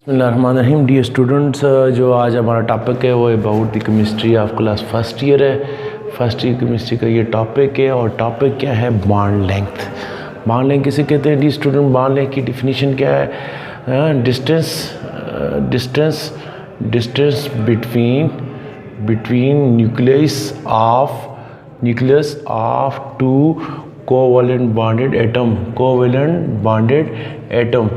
बिस्मिल्लाहिर्रहमानिर्रहीम। Dear students, जो आज हमारा टॉपिक है वो about the chemistry of class first year है। फर्स्ट ईयर केमिस्ट्री का ये टॉपिक है और टॉपिक क्या है? Bond length. बॉन्ड लेंथ किसे कहते हैं? डियर स्टूडेंट, बॉन्ड लेंथ की डिफिनीशन क्या है? Distance between nucleus of two covalent bonded atom.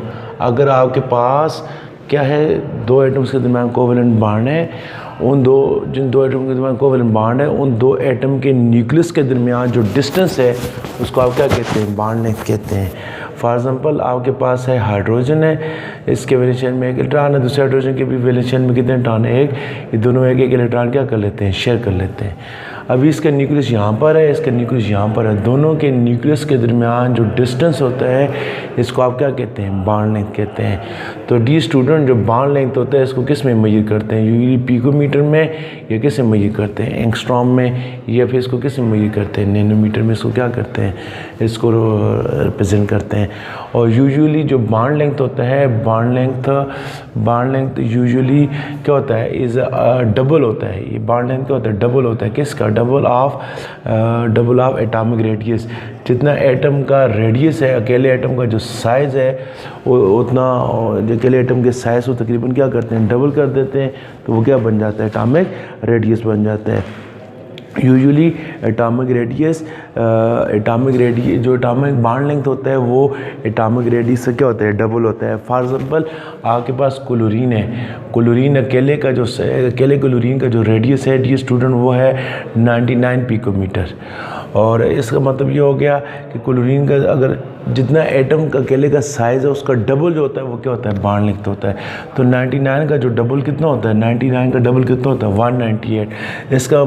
अगर आपके पास क्या है, दो एटम्स के दरमियान कोवैलेंट बॉन्ड है, जिन दो एटम के दरमियान कोवैलेंट बॉन्ड है, उन दो एटम के न्यूक्लियस के दरमियान जो डिस्टेंस है उसको आप क्या कहते हैं? बॉन्ड लेंथ कहते हैं। फॉर एग्जांपल, आपके पास है हाइड्रोजन है, इसके वैलेंस शेल में एक इलेक्ट्रॉन है, दूसरे हाइड्रोजन के भी वैलेंस शेल में कितने इलेक्ट्रॉन है? एक। ये दोनों एक इलेक्ट्रॉन क्या कर लेते हैं? शेयर कर लेते हैं। अभी इसका न्यूक्लियस यहाँ पर है, इसका न्यूक्लियस यहाँ पर है। दोनों के न्यूक्लियस के दरमियान जो डिस्टेंस होता है इसको आप क्या कहते हैं? बॉन्ड लेंथ कहते हैं। तो डी स्टूडेंट, जो बॉन्ड लेंथ होता है इसको किस में मेजर करते हैं? यूजली पिकोमीटर में, या किस में मेजर करते हैं? एंगस्ट्रॉम में, या फिर इसको किस में मेजर करते हैं? नैनोमीटर में। इसको क्या करते हैं? इसको रिप्रेजेंट करते हैं। और यूजुअली जो बॉन्ड लेंथ होता है, बॉन्ड लेंथ यूजुअली क्या होता है? इज़ डबल होता है। ये बॉन्ड लेंथ क्या होता है? डबल होता है। किसका? Double of atomic radius. जितना एटम का रेडियस है, अकेले एटम का जो साइज़ है उतना, जो अकेले एटम के साइज़ को तकरीबन क्या करते हैं? डबल कर देते हैं। तो वो क्या बन जाता है? एटॉमिक रेडियस बन जाता है। यूजुअली एटॉमिक रेडियस जो एटॉमिक बॉन्ड लेंथ होता है वो एटॉमिक रेडियस से क्या होता है? डबल होता है। फॉर एग्जांपल, आपके पास क्लोरीन है, अकेले क्लोरीन का जो रेडियस है डी स्टूडेंट वो है 99 पिकोमीटर। और इसका मतलब ये हो गया कि क्लोरीन का अगर जितना एटम का अकेले का साइज़ है उसका डबल जो होता है वो क्या होता है? बॉन्ड लेंथ होता है। तो 99 का जो डबल कितना होता है? 99 का डबल कितना होता है? 198। इसका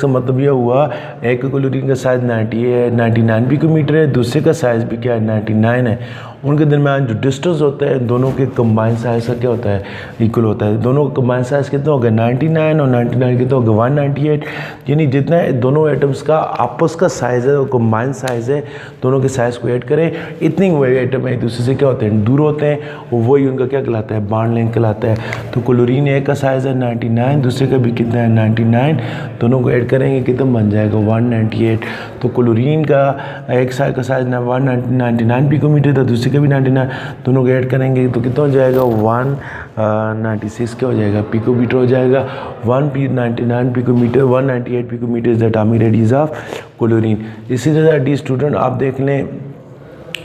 मतलब यह हुआ, एक क्लोरीन का साइज़ 99 पिकोमीटर है, दूसरे का साइज़ भी क्या है? 99 है। उनके दरमियान जो डिस्टेंस होता है दोनों के कंबाइंड साइज़ का क्या होता है? इक्वल होता है। दोनों का कंबाइंड साइज़ कितना होगा? 99 और 99 कितना होगा? 198। यानी जितना दोनों एटम्स का आपस का साइज़ है, कंबाइंड साइज़ है, दोनों के साइज़ को ऐड करें, इतनी वही एटम एक दूसरे से क्या होते हैं? दूर होते हैं। वही उनका क्या कहलाता है? बॉन्ड लेंथ कहलाता है। तो क्लोरीन एक का साइज़ है 99, दूसरे का भी कितना है? 99। दोनों को ऐड करेंगे कितना बन जाएगा? 198। तो क्लोरीन का एक साइज का साइज़ 199 पिकोमीटर था, दूसरे का भी 99। दोनों को ऐड करेंगे तो कितना हो जाएगा? 196 क्या हो जाएगा? पिकोमीटर हो जाएगा। 199 picometre, 198 picometre is the atomic radius of chlorine. इसी तरह डी स्टूडेंट आप देख लें,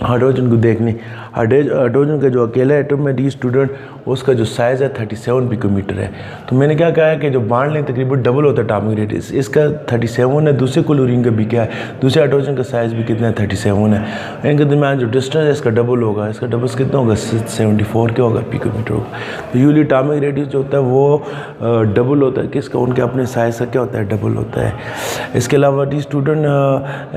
हाइड्रोजन को देख लें। हाइड्रोजन का जो अकेला एटम है डी स्टूडेंट, उसका जो साइज़ है 37 पिकोमीटर है। तो मैंने क्या कहा है कि जो बॉन्ड लेंथ तकरीबन डबल होता है एटॉमिक रेडियस, इसका 37 है, दूसरे क्लोरीन का भी क्या है? दूसरे हाइड्रोजन का साइज़ भी कितना है? 37 है। इनके दरमियान जो डिस्टेंस है इसका डबल होगा। इसका डबल कितना होगा? 74 क्या होगा? पिकोमीटर होगा। तो यूजली एटॉमिक रेडियस जो होता है वो डबल होता है। किसका? उनके अपने साइज़ का क्या होता है? डबल होता है। इसके अलावा डी स्टूडेंट,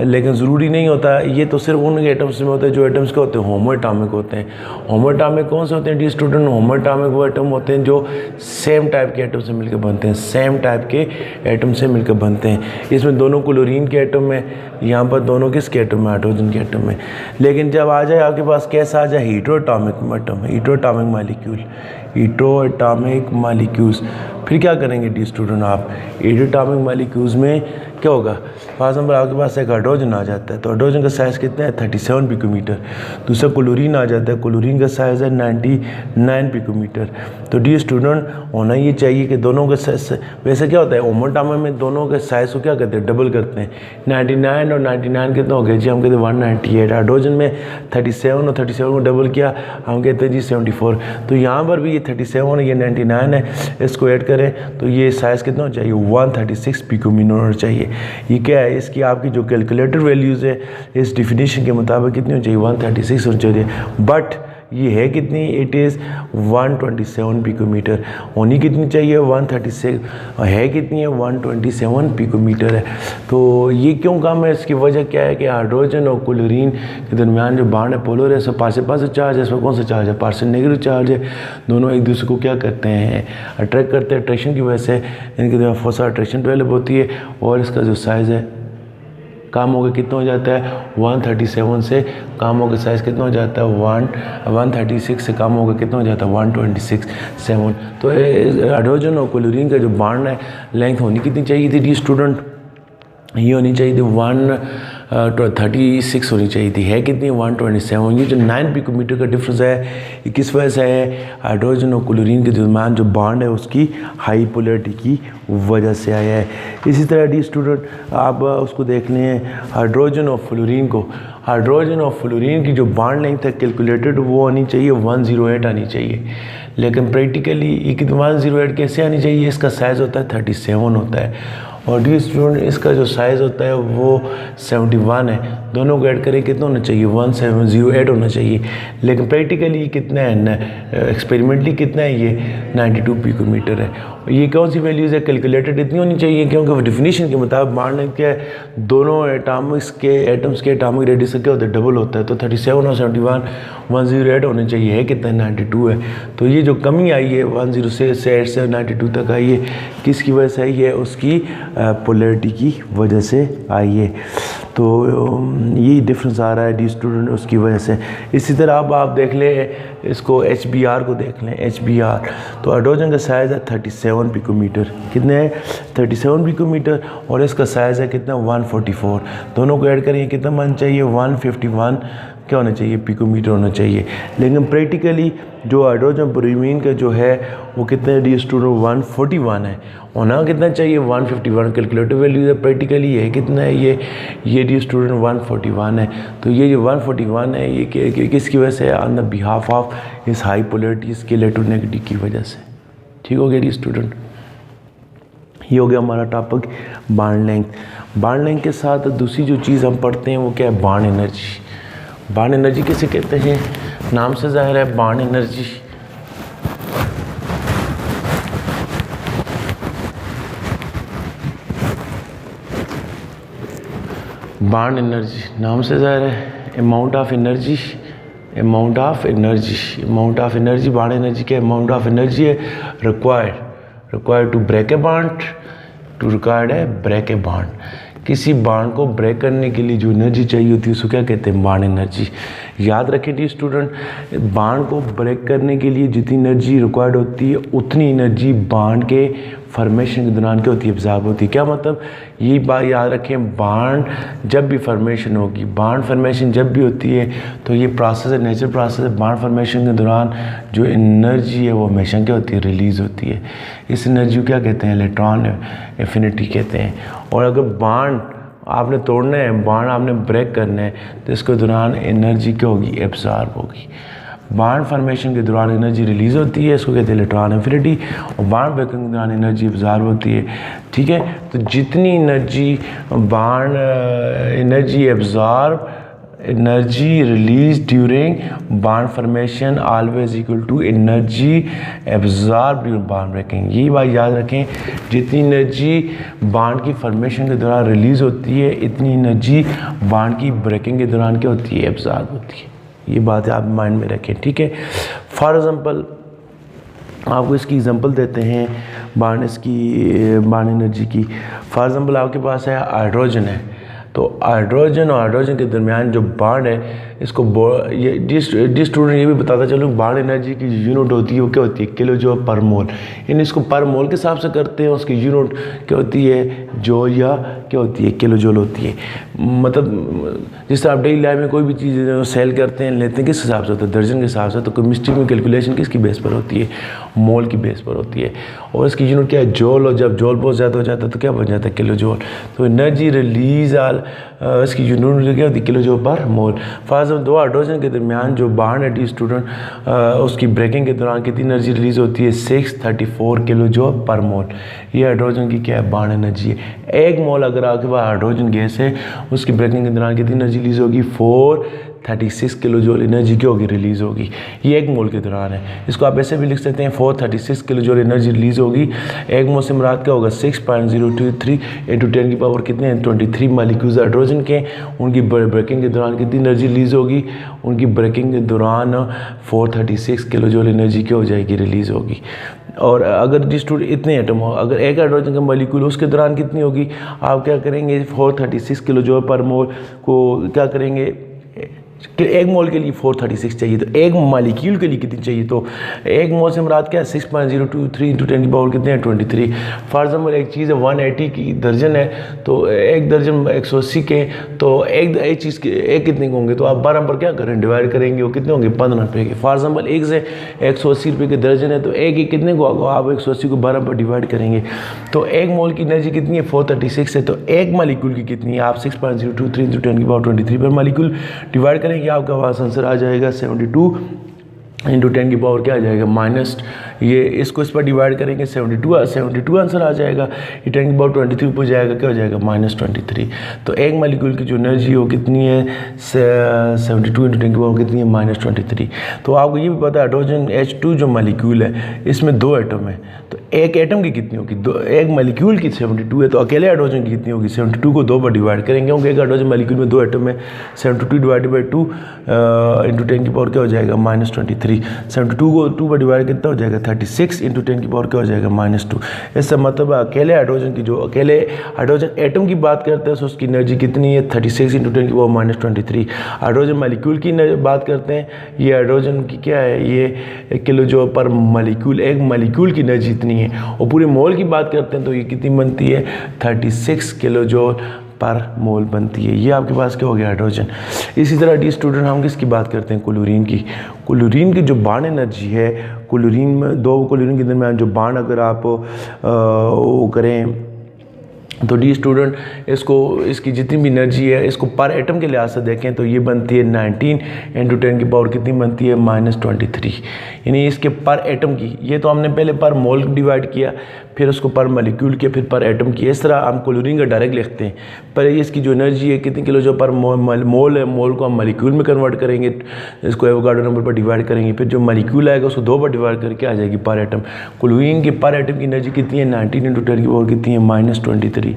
लेकिन ज़रूरी नहीं होता, ये तो सिर्फ उन एटम्स में होता है जो एटम्स के होते हैं होमो एटॉमिक होते हैं। होमो एटॉमिक कौन से होते हैं डी स्टूडेंट? होमो एटॉमिक वो एटम होते हैं जो सेम टाइप के एटम से मिलकर बनते हैं, सेम टाइप के एटम से मिलकर बनते हैं। इसमें दोनों क्लोरीन के एटम में, यहाँ पर दोनों किसके एटम में? हाइड्रोजन के एटम में। लेकिन जब आ जाए आपके पास कैसा आ जाए? हीट्रो एटॉमिक मॉलिक्यूल्स, फिर क्या करेंगे डी स्टूडेंट आप? हीट्रो एटॉमिक मॉलिक्यूल्स में क्या होगा? फॉर एग्जाम्पल, आपके पास एक हाइड्रोजन आ जाता है, तो हाइड्रोजन का साइज़ कितना है? 37 पिकोमीटर। दूसरा क्लोरीन आ जाता है, क्लोरीन का साइज़ है 99 पिकोमीटर। तो डी स्टूडेंट, होना ये चाहिए कि दोनों के वैसे क्या होता है होमो एटॉमिक में दोनों के साइज़ को क्या करते हैं? डबल करते हैं। 99 और 99 कितना हो गया जी? हम कहते हैं 198। हाइड्रोजन में 37 और 37 को डबल किया, हम कहते हैं जी 74। तो यहाँ पर भी ये 37 है, ये 99 है, इसको ऐड करें तो ये साइज़ कितना चाहिए? 136 पिकोमीटर होना चाहिए। ये क्या है? इसकी आपकी जो कैलकुलेटर वैल्यूज़ है इस डिफिनीशन के मुताबिक कितनी होनी चाहिए? 136 होनी चाहिए। बट ये है कितनी? It is 127 picometre. होनी कितनी चाहिए? 136। है कितनी है? 127 पिकोमीटर है। तो ये क्यों कम है? इसकी वजह क्या है कि हाइड्रोजन और क्लोरीन के दरमियान जो बॉन्ड है पोलर है, सब पास चार्ज है। इसमें कौन सा चार्ज है? पार्शियल नेगेटिव चार्ज है। दोनों एक दूसरे को क्या करते हैं? अट्रैक्ट करते हैं। अट्रैक्शन की वजह से इनके दरमियान फोर्स अट्रैक्शन डेवलप होती है और इसका जो साइज़ है काम होकर कितना हो जाता है 137 से काम होकर साइज़ कितना हो जाता है 136 से काम होकर कितना हो जाता है 126.7। तो हाइड्रोजन और क्लोरीन का जो बॉन्ड है लेंथ होनी कितनी चाहिए थी स्टूडेंट, ये होनी चाहिए थी 136 होनी चाहिए थी, है कितनी 127। ये जो 9 पिकोमीटर का डिफरेंस है ये किस वजह से है, हाइड्रोजन और क्लोरीन के दरमियान जो बॉन्ड है उसकी हाई पोलैरिटी की वजह से आया है। इसी तरह डी स्टूडेंट आप उसको देख लें हाइड्रोजन और फ्लोरीन को, हाइड्रोजन और फ्लोरीन की जो बॉन्ड लेंथ है कैलकुलेटेड वो होनी चाहिए 108 आनी चाहिए, लेकिन प्रैक्टिकली ये 108 कैसे आनी चाहिए, इसका साइज़ होता है 37 होता है और डी स्टूडेंट इसका जो साइज़ होता है वो 71 है, दोनों को ऐड करें कितना होना चाहिए 1708 होना चाहिए, लेकिन प्रैक्टिकली कितना है एक्सपेरिमेंटली कितना है ये 92 पिकोमीटर है। ये कौन सी वैल्यूज़ है, कैलकुलेटेड इतनी होनी चाहिए क्योंकि डेफिनेशन के मुताबिक बॉन्ड लेंथ क्या है, दोनों एटम्स के एटॉमिक रेडियस क्या होता है डबल होता है, तो 37 और 71 108 होने चाहिए, है कितना 92 है। तो ये जो कमी आई है 10 से 8 से 92 तक आई है किसकी वजह से आई है, उसकी पोलैरिटी की वजह से आई है। तो ये डिफरेंस आ रहा है डी स्टूडेंट उसकी वजह से। इसी तरह अब आप देख लें इसको HBr को देख लें, HBr तो हाइड्रोजन का साइज़ है 37 पिकोमीटर, कितने है 37 पिकोमीटर और इसका साइज़ है कितना 144, दोनों को ऐड करें कितना मान चाहिए 151 क्या होना चाहिए पिकोमीटर होना चाहिए, लेकिन प्रैक्टिकली जो हाइड्रोजन ब्रोमीन का जो है वो कितने डी स्टूडेंट 141 है, होना कितना चाहिए 151, कैलकुलेटिव वैल्यू है प्रैक्टिकली है कितना है ये डी स्टूडेंट 141 है। तो ये जो 141 है ये किसकी वजह से ऑन द बिहाफ ऑफ इस हाई पोलैरिटी इसके इलेक्ट्रोनेगेटिव की वजह से। ठीक हो गया डी स्टूडेंट, ये हो गया हमारा topic bond length. Bond length के साथ दूसरी जो चीज़ हम पढ़ते हैं वो क्या है बॉन्ड एनर्जी। बॉन्ड एनर्जी किसे कहते हैं, नाम से जाहिर है बॉन्ड एनर्जी बॉन्ड एनर्जी नाम से जाहिर है amount of energy bond energy के अमाउंट ऑफ एनर्जी है required to break a bond किसी बॉन्ड को ब्रेक करने के लिए जो एनर्जी चाहिए होती है उसको क्या कहते हैं बॉन्ड एनर्जी। याद रखें डी स्टूडेंट, बॉन्ड को ब्रेक करने के लिए जितनी एनर्जी रिक्वायर्ड होती है उतनी एनर्जी बॉन्ड के फॉर्मेशन के दौरान क्या होती है ऑब्जर्व होती है। क्या मतलब, ये बात याद रखें, बॉन्ड जब भी फॉर्मेशन होगी, बॉन्ड फॉर्मेशन जब भी होती है तो ये प्रोसेस है, नेचुरल प्रोसेस है। बॉन्ड फॉर्मेशन के दौरान जो एनर्जी है वो हमेशा क्या होती है रिलीज़ होती है। इस एनर्जी को क्या कहते हैं इलेक्ट्रॉन एफिनिटी कहते हैं। और अगर बॉन्ड आपने तोड़ना है, बॉन्ड आपने ब्रेक करना है तो इसके दौरान एनर्जी क्या होगी एब्जॉर्ब होगी। बॉन्ड फॉर्मेशन के दौरान एनर्जी रिलीज़ होती है, इसको कहते हैं इलेक्ट्रॉन एफिनिटी, और बॉन्ड ब्रेकिंग के दौरान एनर्जी एब्जॉर्ब होती है। ठीक है, तो जितनी energy bond energy absorb energy release during bond formation always equal to energy absorb during bond breaking. ये बात याद रखें, जितनी एनर्जी बॉन्ड की फॉर्मेशन के दौरान रिलीज़ होती है इतनी एनर्जी बॉन्ड की ब्रेकिंग के दौरान क्या होती है एब्जॉर्ब होती है। ये बात आप माइंड में रखें। ठीक है, फॉर एग्ज़ाम्पल आपको इसकी एग्जांपल देते हैं बॉन्ड एनर्जी की। फॉर एग्ज़ाम्पल आपके पास है हाइड्रोजन है, तो हाइड्रोजन और हाइड्रोजन के दरमियान जो बॉन्ड है इसको ये स्टूडेंट ये भी बताता चलो बॉन्ड एनर्जी की यूनिट होती है वो क्या होती है किलो जो पर मोल, यानी इसको पर मोल के हिसाब से करते हैं, उसकी यूनिट क्या होती है जो या क्या होती है किलो जोल होती है। मतलब जिस तरह आप डेली लाइफ में कोई भी चीज़ सेल करते हैं लेते हैं किस हिसाब से होता है दर्जन के हिसाब से, तो केमिस्ट्री में कैलकुलेशन किसकी बेस पर होती है मोल की बेस पर होती है, और इसकी यूनिट क्या है जोल, और जब जोल बहुत ज़्यादा हो जाता है तो क्या बन जाता है किलो जोल। तो एनर्जी रिलीज इसकी यूनिट क्या होती है किलो जोल पर मोल। फॉर दो हाइड्रोजन के दरमियान जो बॉन्ड है डी स्टूडेंट उसकी ब्रेकिंग के दौरान कितनी एनर्जी रिलीज होती है 634 किलो जूल पर मोल। ये हाइड्रोजन की क्या है बॉन्ड एनर्जी है। एक मोल अगर आपके पास हाइड्रोजन गैस है उसकी ब्रेकिंग के दौरान कितनी एनर्जी रिलीज होगी 436 किलो जूल एनर्जी की होगी रिलीज़ होगी। ये एक मोल के दौरान है। इसको आप ऐसे भी लिख सकते हैं 436 किलो जूल एनर्जी रिलीज़ होगी। एक मोल से मुराद क्या होगा 6.023 इंटू 10 की पावर कितने हैं 23 मालिक्यूल्स हाइड्रोजन के, उनकी ब्रेकिंग के दौरान कितनी एनर्जी रिलीज़ होगी, उनकी ब्रेकिंग के दौरान 436 किलो जूल एनर्जी क्या हो जाएगी रिलीज़ होगी। और अगर जी स्टूडेंट इतने एटम हो, अगर एक हाइड्रोजन का मॉलिक्यूल उसके दौरान कितनी होगी, आप क्या करेंगे 436 किलो जूल पर मोल को क्या करेंगे कि एक मोल के लिए 436 चाहिए, तो एक मॉलिक्यूल के लिए कितनी चाहिए, तो एक मोल से मुराद क्या है 6.023 इंटू 10 की पावर कितने हैं 23। फॉर एग्जाम्पल एक चीज़ है 180 की दर्जन है, तो एक दर्जन 180 के, तो एक चीज़ के एक कितने के होंगे, तो आप 12 पर क्या करें डिवाइड करेंगे, वो कितने होंगे 15 रुपये के। फॉर एग्जाम्पल एक से 180 रुपये के दर्जन है, तो एक कितने को होगा, आप 180 को 12 पर डिवाइड करेंगे, तो एक मोल की एनर्जी कितनी है 436 है, तो एक मॉलिक्यूल की कितनी है, आप 6.023 इंटू 10 की पावर 23 पर मॉलिक्यूल डिवाइड करेंगे, आपका पास आंसर आ जाएगा 72 इंटू 10 की पावर क्या आ जाएगा माइनस, ये इसको इस पर डिवाइड करेंगे 72 आंसर आ जाएगा, ये 10 की पावर 23 पर जाएगा, क्या हो जाएगा -23। तो एक मॉलिक्यूल की जो एनर्जी हो कितनी है 72 इंटू 10 की पावर कितनी है -23। तो आपको ये भी पता है हाइड्रोजन H2 जो मॉलिक्यूल है इसमें 2 एटम है, तो एक एटम की कितनी होगी, एक मॉलिक्यूल की 72 है, तो अकेले हाइड्रोजन की कितनी होगी 72 को 2 पर डिवाइड करेंगे, क्योंकि एक हाइड्रोजन मॉलिक्यूल में 2 एटम है, 72 डिवाइडेड बाई 2 इंटू 10 की पावर क्या हो जाएगा -23। 72 को 2 पर डिवाइड कितना हो जाएगा 36 इंटू 10 की पावर क्या हो जाएगा -2। इसका मतलब अकेले हाइड्रोजन की जो अकेले हाइड्रोजन एटम की बात करते हैं तो उसकी एनर्जी कितनी है 36 इंटू 10 की पावर -23। हाइड्रोजन मॉलिक्यूल की बात करते हैं, ये हाइड्रोजन की क्या है, ये किलो जो पर मॉलिक्यूल, एक मॉलिक्यूल की एनर्जी इतनी है, और पूरे मोल की बात करते हैं तो ये कितनी बनती है 36 किलो जूल पर मोल बनती है। ये आपके पास क्या हो गया हाइड्रोजन। इसी तरह डी स्टूडेंट हम किसकी बात करते हैं क्लोरीन की। क्लोरीन की जो बॉन्ड एनर्जी है, क्लोरीन में 2 क्लोरीन के दरमियान जो बॉन्ड अगर आप वो करें तो डी स्टूडेंट इसकी जितनी भी एनर्जी है इसको पर एटम के लिहाज से देखें तो ये बनती है 19 इंटू 10 की पावर कितनी बनती है -23, यानी इसके पर एटम की, ये तो हमने पहले पर मोल डिवाइड किया, फिर उसको पर मॉलिक्यूल किया, फिर पर एटम किया, इस तरह हम क्लोरीन का डायरेक्ट लिखते हैं। पर इसकी जो एनर्जी है कितनी किलो जो पर मोल है, मोल को हम मॉलिक्यूल में कन्वर्ट करेंगे, इसको एवोगाड्रो नंबर पर डिवाइड करेंगे, फिर जो मॉलिक्यूल आएगा उसको 2 पर डिवाइड करके आ जाएगी पर एटम। क्लोरीन की पर एटम की एनर्जी कितनी है 19 इंटू 10 की पावर कितनी है -23।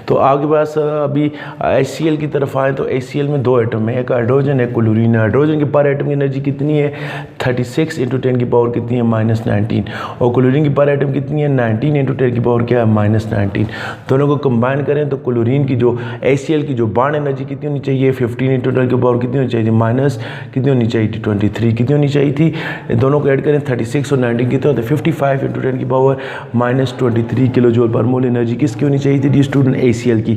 तो आपके पास अभी HCl की तरफ आए तो HCl में 2 एटम है, एक हाइड्रोजन है क्लोरीन है। हाइड्रोजन की पर एटम की एनर्जी कितनी है 36 इंटू 10 की पावर कितनी है -19, और क्लोरीन की पर एटम कितनी है 19 इंटू 10 की पावर क्या है -19। दोनों को कंबाइन करें तो क्लोरीन की जो HCl की जो बॉन्ड एनर्जी कितनी होनी चाहिए 15 इंटू 10 की पावर कितनी होनी चाहिए माइनस कितनी होनी चाहिए 23, कितनी होनी चाहिए थी, दोनों को ऐड करें 36 और 19 कितने होते हैं 55 इंटू 10 की पावर -23 किलो जूल पर मोल एनर्जी किसकी होनी चाहिए थी स्टूडेंट HCl की।